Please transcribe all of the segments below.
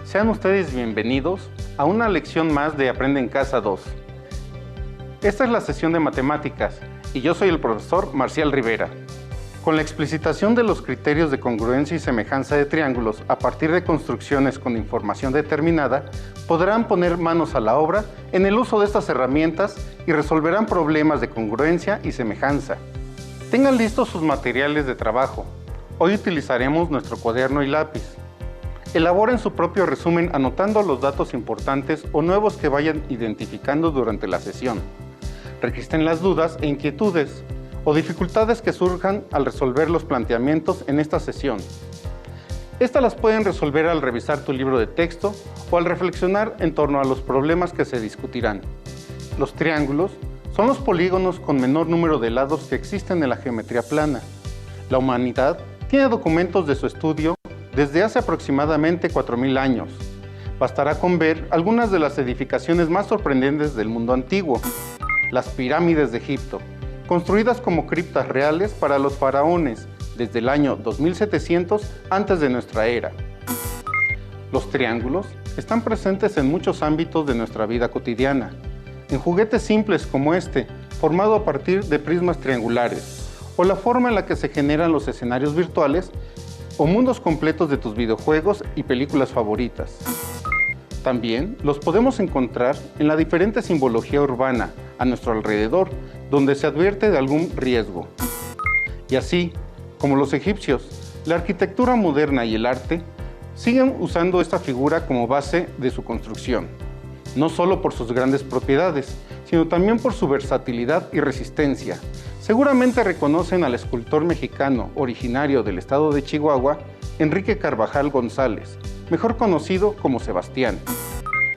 Sean ustedes bienvenidos a una lección más de Aprende en Casa 2. Esta es la sesión de matemáticas y yo soy el profesor Marcial Rivera. Con la explicitación de los criterios de congruencia y semejanza de triángulos a partir de construcciones con información determinada, podrán poner manos a la obra en el uso de estas herramientas y resolverán problemas de congruencia y semejanza. Tengan listos sus materiales de trabajo. Hoy utilizaremos nuestro cuaderno y lápiz. Elaboren su propio resumen anotando los datos importantes o nuevos que vayan identificando durante la sesión. Registren las dudas e inquietudes o dificultades que surjan al resolver los planteamientos en esta sesión. Estas las pueden resolver al revisar tu libro de texto o al reflexionar en torno a los problemas que se discutirán. Los triángulos son los polígonos con menor número de lados que existen en la geometría plana. La humanidad tiene documentos de su estudio desde hace aproximadamente 4.000 años. Bastará con ver algunas de las edificaciones más sorprendentes del mundo antiguo. Las pirámides de Egipto, construidas como criptas reales para los faraones desde el año 2700 antes de nuestra era. Los triángulos están presentes en muchos ámbitos de nuestra vida cotidiana, en juguetes simples como este, formado a partir de prismas triangulares, o la forma en la que se generan los escenarios virtuales o mundos completos de tus videojuegos y películas favoritas. También los podemos encontrar en la diferente simbología urbana a nuestro alrededor, donde se advierte de algún riesgo. Y así, como los egipcios, la arquitectura moderna y el arte siguen usando esta figura como base de su construcción, no solo por sus grandes propiedades, sino también por su versatilidad y resistencia. Seguramente reconocen al escultor mexicano originario del estado de Chihuahua, Enrique Carvajal González, mejor conocido como Sebastián,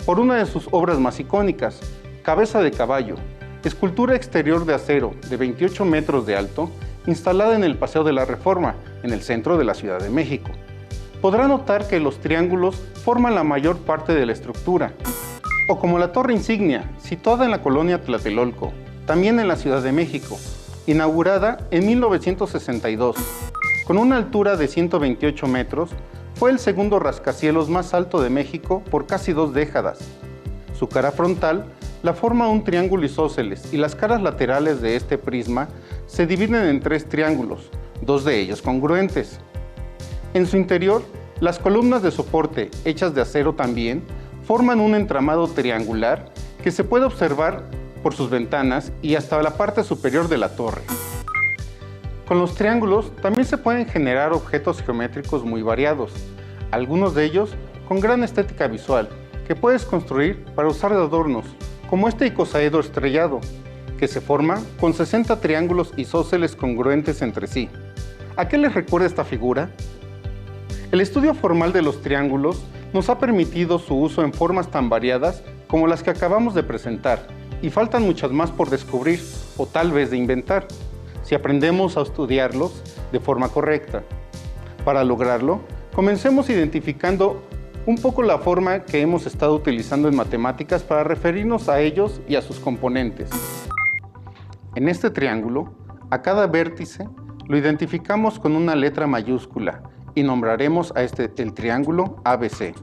por una de sus obras más icónicas, Cabeza de Caballo, escultura exterior de acero de 28 metros de alto, instalada en el Paseo de la Reforma, en el centro de la Ciudad de México. Podrá notar que los triángulos forman la mayor parte de la estructura, o como la torre insignia, situada en la colonia Tlatelolco, también en la Ciudad de México, inaugurada en 1962. Con una altura de 128 metros, fue el segundo rascacielos más alto de México por casi 2 décadas. Su cara frontal la forma un triángulo isósceles y las caras laterales de este prisma se dividen en 3 triángulos, 2 de ellos congruentes. En su interior, las columnas de soporte, hechas de acero también, forman un entramado triangular que se puede observar por sus ventanas y hasta la parte superior de la torre. Con los triángulos también se pueden generar objetos geométricos muy variados, algunos de ellos con gran estética visual, que puedes construir para usar de adornos, como este icosaedro estrellado, que se forma con 60 triángulos isósceles congruentes entre sí. ¿A qué les recuerda esta figura? El estudio formal de los triángulos nos ha permitido su uso en formas tan variadas como las que acabamos de presentar, y faltan muchas más por descubrir o tal vez de inventar, si aprendemos a estudiarlos de forma correcta. Para lograrlo, comencemos identificando un poco la forma que hemos estado utilizando en matemáticas para referirnos a ellos y a sus componentes. En este triángulo, a cada vértice lo identificamos con una letra mayúscula y nombraremos a este el triángulo ABC.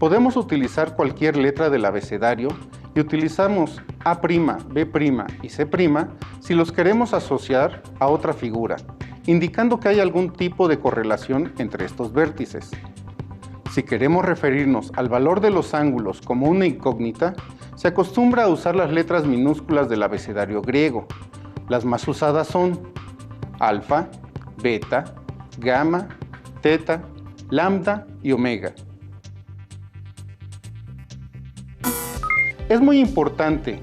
Podemos utilizar cualquier letra del abecedario y utilizamos A', B' y C' si los queremos asociar a otra figura, indicando que hay algún tipo de correlación entre estos vértices. Si queremos referirnos al valor de los ángulos como una incógnita, se acostumbra a usar las letras minúsculas del abecedario griego. Las más usadas son alfa, beta, gamma, teta, lambda y omega. Es muy importante,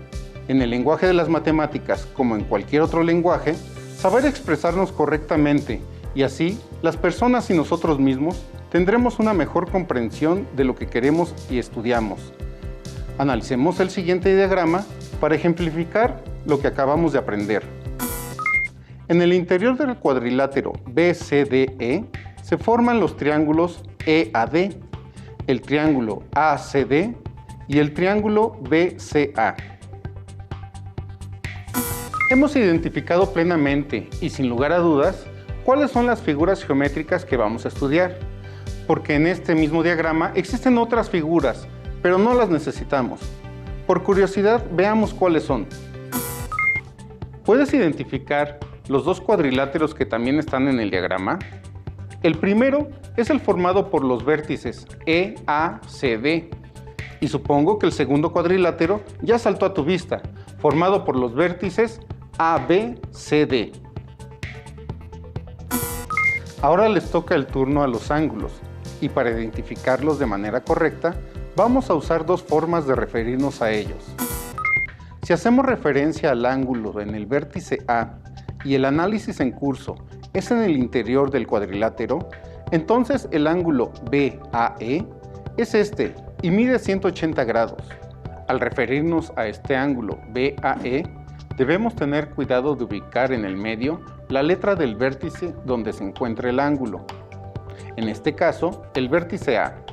en el lenguaje de las matemáticas, como en cualquier otro lenguaje, saber expresarnos correctamente y así las personas y nosotros mismos tendremos una mejor comprensión de lo que queremos y estudiamos. Analicemos el siguiente diagrama para ejemplificar lo que acabamos de aprender. En el interior del cuadrilátero BCDE se forman los triángulos EAD, el triángulo ACD y el triángulo BCA. Hemos identificado plenamente y sin lugar a dudas cuáles son las figuras geométricas que vamos a estudiar. porque en este mismo diagrama existen otras figuras, pero no las necesitamos. Por curiosidad, veamos cuáles son. ¿Puedes identificar los dos cuadriláteros que también están en el diagrama? El primero es el formado por los vértices E, A, C, D. Y supongo que el segundo cuadrilátero ya saltó a tu vista, formado por los vértices A, B, C, D. Ahora les toca el turno a los ángulos, y para identificarlos de manera correcta, vamos a usar dos formas de referirnos a ellos. Si hacemos referencia al ángulo en el vértice A y el análisis en curso es en el interior del cuadrilátero, entonces el ángulo BAE es este y mide 180 grados. Al referirnos a este ángulo BAE, debemos tener cuidado de ubicar en el medio la letra del vértice donde se encuentra el ángulo. En este caso, el vértice A.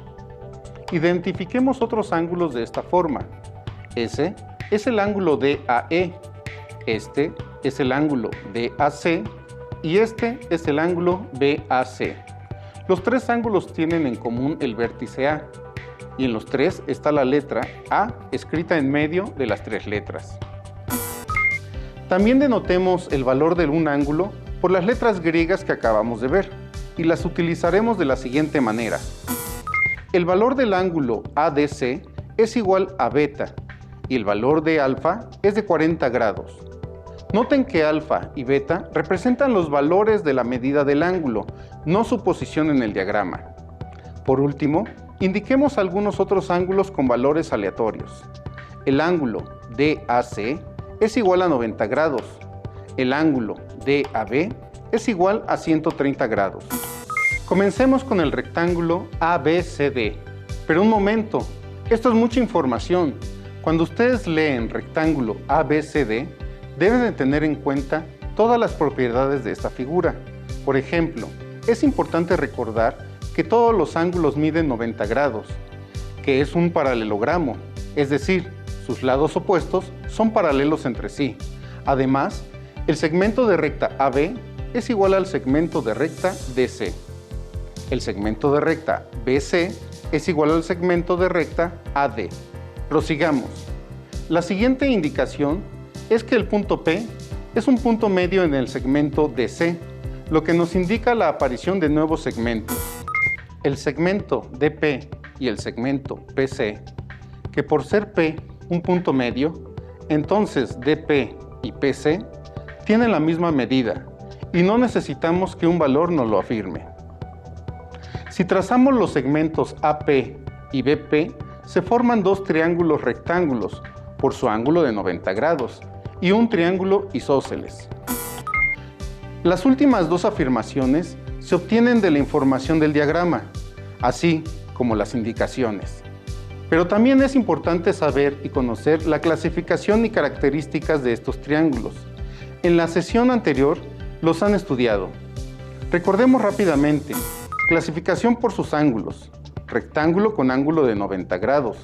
Identifiquemos otros ángulos de esta forma. Ese es el ángulo DAE, este es el ángulo DAC y este es el ángulo BAC. Los tres ángulos tienen en común el vértice A, y en los tres está la letra A escrita en medio de las tres letras. También denotemos el valor de un ángulo por las letras griegas que acabamos de ver, y las utilizaremos de la siguiente manera. El valor del ángulo ADC es igual a beta, y el valor de alfa es de 40 grados. Noten que alfa y beta representan los valores de la medida del ángulo, no su posición en el diagrama. Por último, indiquemos algunos otros ángulos con valores aleatorios. El ángulo DAC es igual a 90 grados. El ángulo DAB es igual a 130 grados. Comencemos con el rectángulo ABCD. Pero un momento, esto es mucha información. Cuando ustedes leen rectángulo ABCD, deben de tener en cuenta todas las propiedades de esta figura. Por ejemplo, es importante recordar que todos los ángulos miden 90 grados, que es un paralelogramo, es decir, sus lados opuestos son paralelos entre sí. Además, el segmento de recta AB es igual al segmento de recta DC. El segmento de recta BC es igual al segmento de recta AD. Prosigamos. La siguiente indicación es que el punto P es un punto medio en el segmento DC, lo que nos indica la aparición de nuevos segmentos. El segmento DP y el segmento PC, que por ser P un punto medio, entonces DP y PC tienen la misma medida y no necesitamos que un valor nos lo afirme. Si trazamos los segmentos AP y BP, se forman dos triángulos rectángulos por su ángulo de 90 grados y un triángulo isósceles. Las últimas dos afirmaciones se obtienen de la información del diagrama, así como las indicaciones. Pero también es importante saber y conocer la clasificación y características de estos triángulos. En la sesión anterior los han estudiado. Recordemos rápidamente. Clasificación por sus ángulos. Rectángulo con ángulo de 90 grados.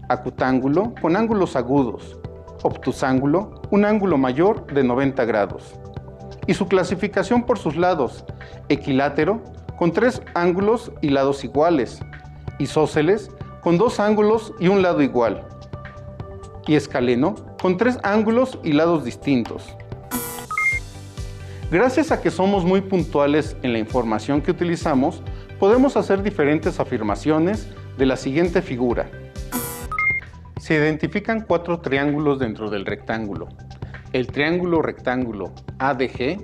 Acutángulo con ángulos agudos. Obtusángulo, un ángulo mayor de 90 grados. Y su clasificación por sus lados. Equilátero, con 3 ángulos y lados iguales. Isósceles, con 2 ángulos y un lado igual. Y escaleno, con 3 ángulos y lados distintos. Gracias a que somos muy puntuales en la información que utilizamos, podemos hacer diferentes afirmaciones de la siguiente figura. Se identifican 4 triángulos dentro del rectángulo. El triángulo rectángulo ADG,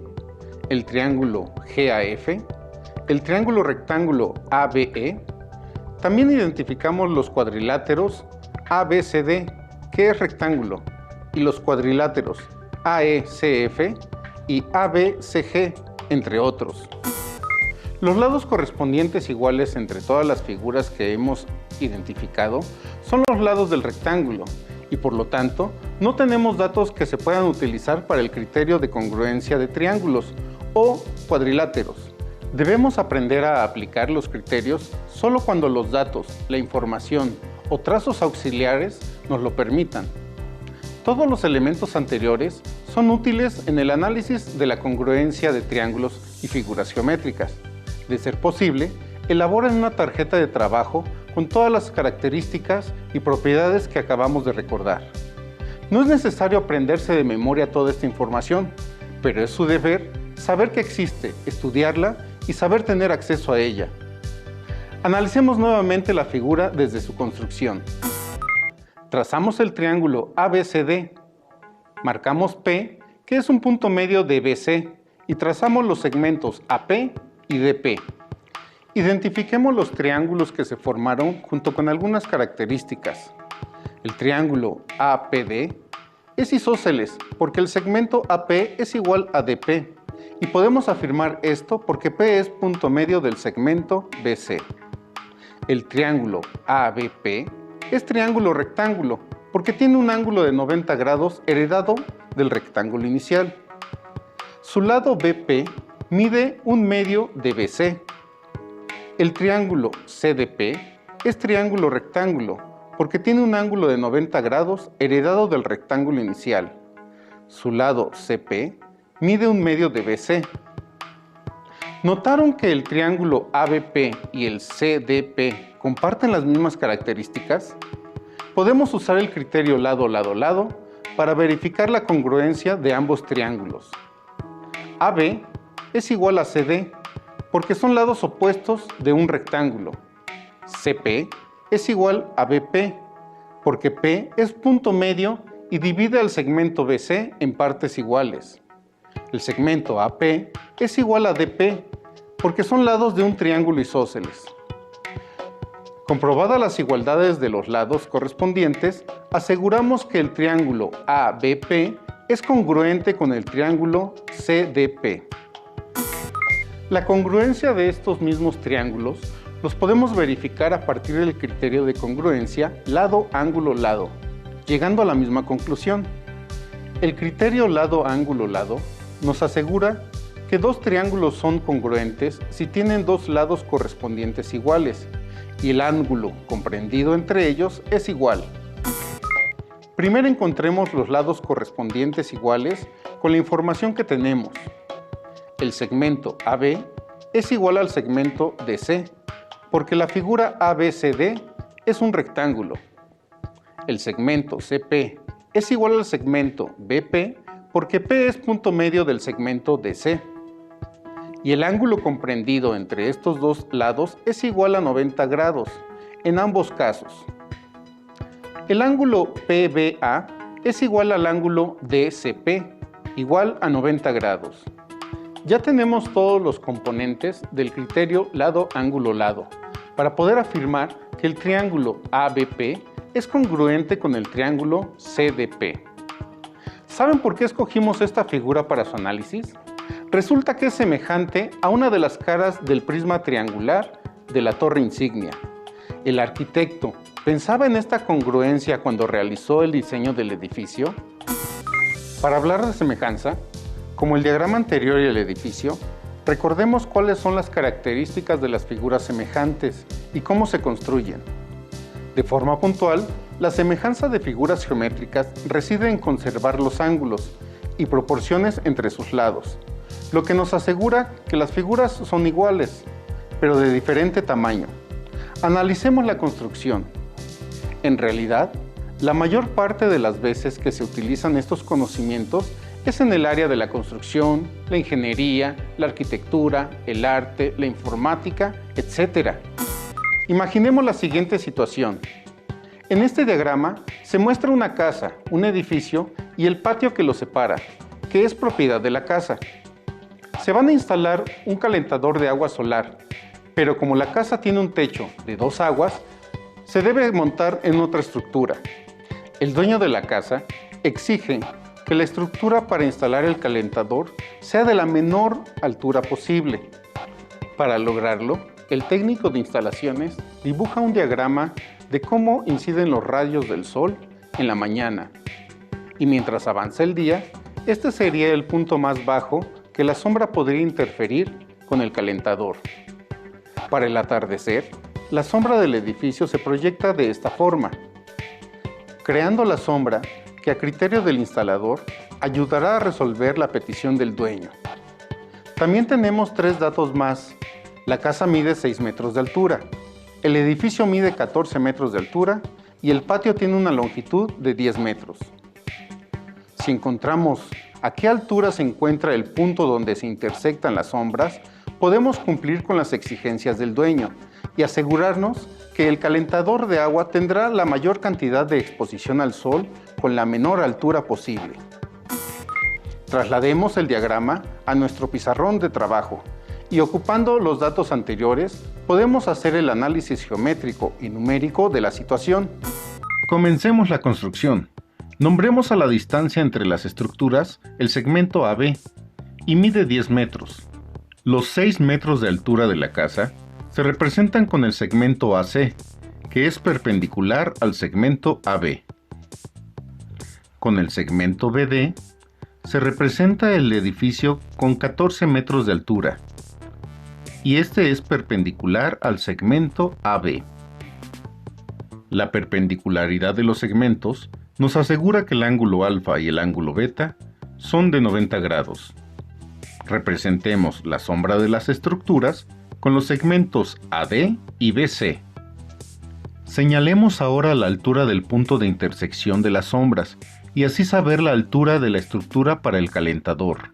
el triángulo GAF, el triángulo rectángulo ABE. También identificamos los cuadriláteros ABCD, que es rectángulo, y los cuadriláteros AECF y ABCG, entre otros. Los lados correspondientes iguales entre todas las figuras que hemos identificado son los lados del rectángulo y por lo tanto no tenemos datos que se puedan utilizar para el criterio de congruencia de triángulos o cuadriláteros. Debemos aprender a aplicar los criterios solo cuando los datos, la información o trazos auxiliares nos lo permitan. Todos los elementos anteriores son útiles en el análisis de la congruencia de triángulos y figuras geométricas. De ser posible, elaboren una tarjeta de trabajo con todas las características y propiedades que acabamos de recordar. No es necesario aprenderse de memoria toda esta información, pero es su deber saber que existe, estudiarla y saber tener acceso a ella. Analicemos nuevamente la figura desde su construcción. Trazamos el triángulo ABCD, marcamos P, que es un punto medio de BC, y trazamos los segmentos AP y DP. Identifiquemos los triángulos que se formaron junto con algunas características. El triángulo APD es isósceles porque el segmento AP es igual a DP, y podemos afirmar esto porque P es punto medio del segmento BC. El triángulo ABP es triángulo rectángulo porque tiene un ángulo de 90 grados heredado del rectángulo inicial. Su lado BP mide un medio de BC. El triángulo CDP es triángulo rectángulo porque tiene un ángulo de 90 grados heredado del rectángulo inicial. Su lado CP mide un medio de BC. ¿Notaron que el triángulo ABP y el CDP comparten las mismas características? Podemos usar el criterio lado-lado-lado para verificar la congruencia de ambos triángulos. AB es igual a CD porque son lados opuestos de un rectángulo. CP es igual a BP porque P es punto medio y divide al segmento BC en partes iguales. El segmento AP es igual a DP porque son lados de un triángulo isósceles. Comprobadas las igualdades de los lados correspondientes, aseguramos que el triángulo ABP es congruente con el triángulo CDP. La congruencia de estos mismos triángulos los podemos verificar a partir del criterio de congruencia lado-ángulo-lado, llegando a la misma conclusión. El criterio lado-ángulo-lado nos asegura que dos triángulos son congruentes si tienen dos lados correspondientes iguales y el ángulo comprendido entre ellos es igual. Primero encontremos los lados correspondientes iguales con la información que tenemos. El segmento AB es igual al segmento DC, porque la figura ABCD es un rectángulo. El segmento CP es igual al segmento BP, porque P es punto medio del segmento DC. Y el ángulo comprendido entre estos dos lados es igual a 90 grados, en ambos casos. El ángulo PBA es igual al ángulo DCP, igual a 90 grados. Ya tenemos todos los componentes del criterio lado-ángulo-lado para poder afirmar que el triángulo ABP es congruente con el triángulo CDP. ¿Saben por qué escogimos esta figura para su análisis? Resulta que es semejante a una de las caras del prisma triangular de la torre insignia. ¿El arquitecto pensaba en esta congruencia cuando realizó el diseño del edificio? Para hablar de semejanza, como el diagrama anterior y el edificio, recordemos cuáles son las características de las figuras semejantes y cómo se construyen. De forma puntual, la semejanza de figuras geométricas reside en conservar los ángulos y proporciones entre sus lados, lo que nos asegura que las figuras son iguales, pero de diferente tamaño. Analicemos la construcción. En realidad, la mayor parte de las veces que se utilizan estos conocimientos es en el área de la construcción, la ingeniería, la arquitectura, el arte, la informática, etc. Imaginemos la siguiente situación. En este diagrama se muestra una casa, un edificio y el patio que lo separa, que es propiedad de la casa. Se van a instalar un calentador de agua solar, pero como la casa tiene un techo de 2 aguas, se debe montar en otra estructura. El dueño de la casa exige que la estructura para instalar el calentador sea de la menor altura posible. Para lograrlo, el técnico de instalaciones dibuja un diagrama de cómo inciden los rayos del sol en la mañana. Y mientras avanza el día, este sería el punto más bajo que la sombra podría interferir con el calentador. Para el atardecer, la sombra del edificio se proyecta de esta forma, creando la sombra que a criterio del instalador ayudará a resolver la petición del dueño. También tenemos 3 datos más La casa mide 6 metros de altura, el edificio mide 14 metros de altura y el patio tiene una longitud de 10 metros. Si encontramos a qué altura se encuentra el punto donde se intersectan las sombras, podemos cumplir con las exigencias del dueño y asegurarnos que el calentador de agua tendrá la mayor cantidad de exposición al sol con la menor altura posible. Traslademos el diagrama a nuestro pizarrón de trabajo y ocupando los datos anteriores, podemos hacer el análisis geométrico y numérico de la situación. Comencemos la construcción. Nombremos a la distancia entre las estructuras el segmento AB y mide 10 metros. Los 6 metros de altura de la casa se representan con el segmento AC, que es perpendicular al segmento AB. Con el segmento BD se representa el edificio con 14 metros de altura, y este es perpendicular al segmento AB. La perpendicularidad de los segmentos nos asegura que el ángulo alfa y el ángulo beta son de 90 grados. Representemos la sombra de las estructuras con los segmentos AD y BC. Señalemos ahora la altura del punto de intersección de las sombras y así saber la altura de la estructura para el calentador.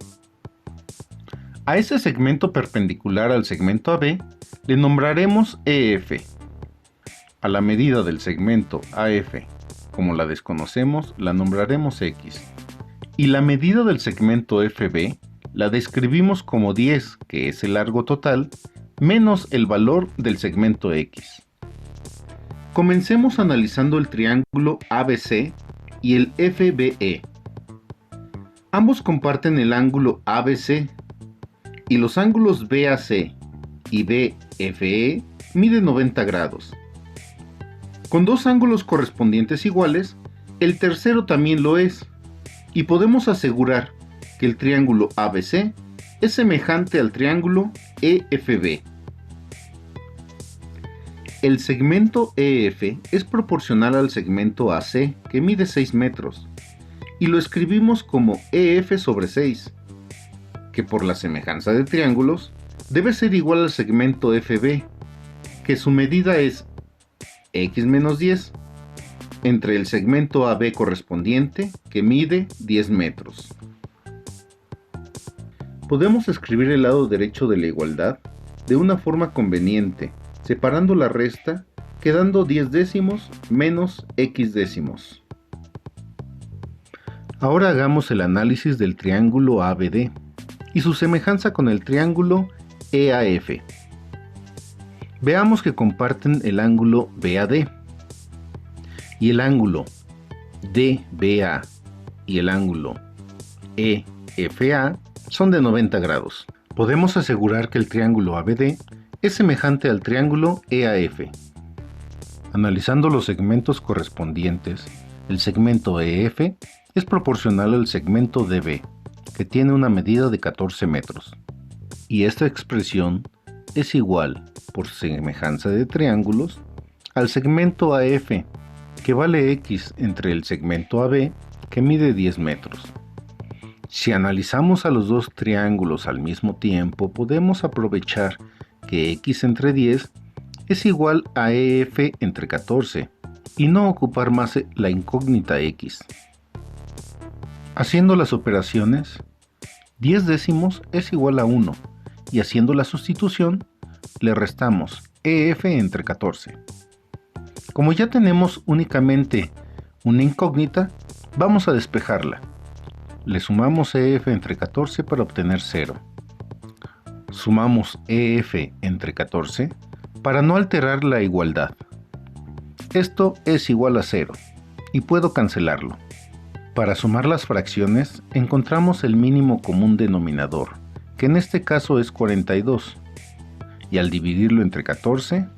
A ese segmento perpendicular al segmento AB le nombraremos EF. A la medida del segmento AF, como la desconocemos, la nombraremos X. Y la medida del segmento FB la describimos como 10, que es el largo total, menos el valor del segmento X. Comencemos analizando el triángulo ABC y el FBE. Ambos comparten el ángulo ABC y los ángulos BAC y BFE miden 90 grados. Con dos ángulos correspondientes iguales, el tercero también lo es, y podemos asegurar que el triángulo ABC es semejante al triángulo EFB. El segmento EF es proporcional al segmento AC, que mide 6 metros, y lo escribimos como EF sobre 6, que por la semejanza de triángulos debe ser igual al segmento FB, que su medida es X menos 10, entre el segmento AB correspondiente, que mide 10 metros. Podemos escribir el lado derecho de la igualdad de una forma conveniente, separando la resta, quedando 10 décimos menos X décimos. Ahora hagamos el análisis del triángulo ABD y su semejanza con el triángulo EAF. Veamos que comparten el ángulo BAD y el ángulo DBA y el ángulo EFA son de 90 grados. Podemos asegurar que el triángulo ABD es semejante al triángulo EAF. Analizando los segmentos correspondientes, el segmento EF es proporcional al segmento DB, que tiene una medida de 14 metros. Y esta expresión es igual, por semejanza de triángulos, al segmento AF, que vale X entre el segmento AB, que mide 10 metros. Si analizamos a los dos triángulos al mismo tiempo, podemos aprovechar que X entre 10 es igual a EF entre 14 y no ocupar más la incógnita X. Haciendo las operaciones, 10 décimos es igual a 1 y haciendo la sustitución le restamos EF entre 14. Como ya tenemos únicamente una incógnita, vamos a despejarla. Le sumamos EF entre 14 para obtener 0. Sumamos EF entre 14 para no alterar la igualdad. Esto es igual a 0 y puedo cancelarlo. Para sumar las fracciones encontramos el mínimo común denominador, que en este caso es 42, y al dividirlo entre 14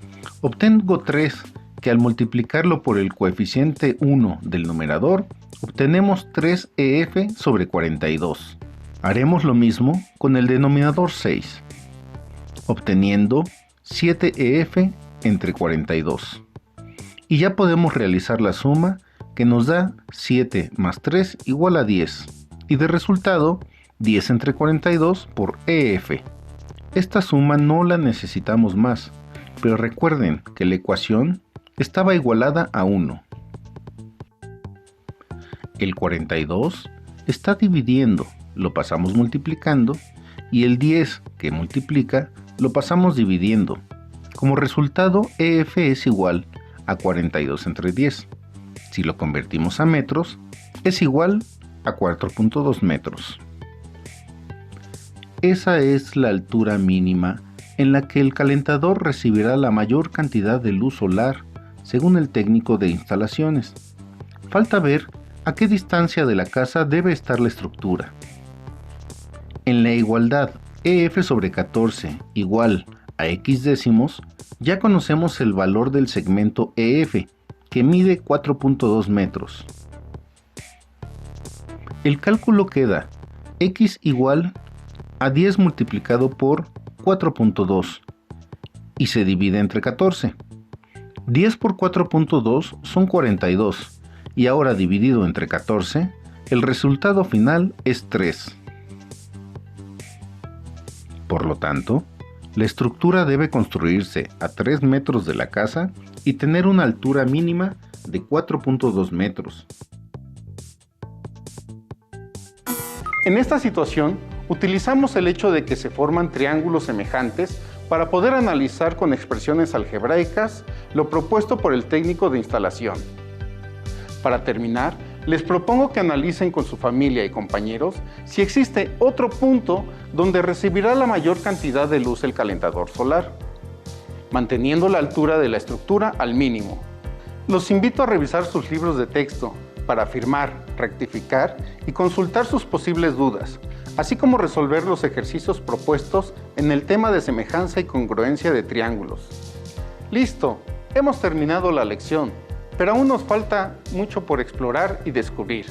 obtengo 3, que al multiplicarlo por el coeficiente 1 del numerador obtenemos 3EF sobre 42. Haremos lo mismo con el denominador 6, obteniendo 7EF entre 42. Y ya podemos realizar la suma, que nos da 7 más 3 igual a 10, y de resultado 10 entre 42 por EF. Esta suma no la necesitamos más, pero recuerden que la ecuación estaba igualada a 1. El 42 está dividiendo, lo pasamos multiplicando, y el 10 que multiplica, lo pasamos dividiendo. Como resultado, EF es igual a 42 entre 10. Si lo convertimos a metros, es igual a 4.2 metros. Esa es la altura mínima en la que el calentador recibirá la mayor cantidad de luz solar, según el técnico de instalaciones. Falta ver a qué distancia de la casa debe estar la estructura. En la igualdad EF sobre 14 igual a X décimos, ya conocemos el valor del segmento EF, que mide 4.2 metros. El cálculo queda X igual a 10 multiplicado por 4.2 y se divide entre 14. 10 por 4.2 son 42 y ahora dividido entre 14, el resultado final es 3. Por lo tanto, la estructura debe construirse a 3 metros de la casa y tener una altura mínima de 4.2 metros. En esta situación, utilizamos el hecho de que se forman triángulos semejantes para poder analizar con expresiones algebraicas lo propuesto por el técnico de instalación. Para terminar, les propongo que analicen con su familia y compañeros si existe otro punto donde recibirá la mayor cantidad de luz el calentador solar, manteniendo la altura de la estructura al mínimo. Los invito a revisar sus libros de texto para afirmar, rectificar y consultar sus posibles dudas, así como resolver los ejercicios propuestos en el tema de semejanza y congruencia de triángulos. ¡Listo! Hemos terminado la lección, pero aún nos falta mucho por explorar y descubrir.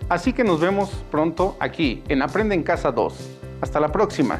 Así que nos vemos pronto aquí en Aprende en Casa 2. ¡Hasta la próxima!